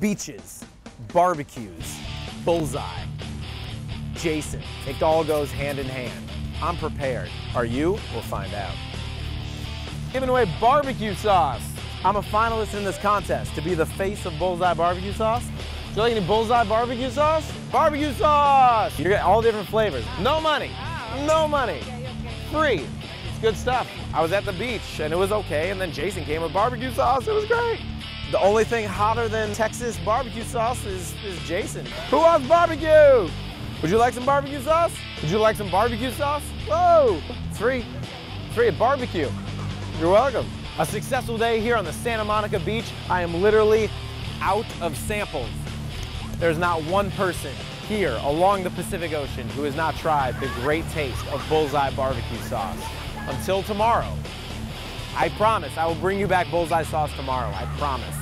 beaches, barbecues, Bullseye, Jason. It all goes hand in hand. I'm prepared. Are you? We'll find out. Giving away barbecue sauce. I'm a finalist in this contest to be the face of Bullseye barbecue sauce. Do you like any Bullseye barbecue sauce? Barbecue sauce! You're getting all different flavors. No money. No money. Free. It's good stuff. I was at the beach and it was okay, and then Jason came with barbecue sauce. It was great. The only thing hotter than Texas barbecue sauce is Jason. Who wants barbecue? Would you like some barbecue sauce? Would you like some barbecue sauce? Whoa! It's free. It's free at barbecue. You're welcome. A successful day here on the Santa Monica beach. I am literally out of samples. There's not one person here along the Pacific Ocean who has not tried the great taste of Bullseye barbecue sauce. Until tomorrow, I promise I will bring you back Bullseye sauce tomorrow. I promise.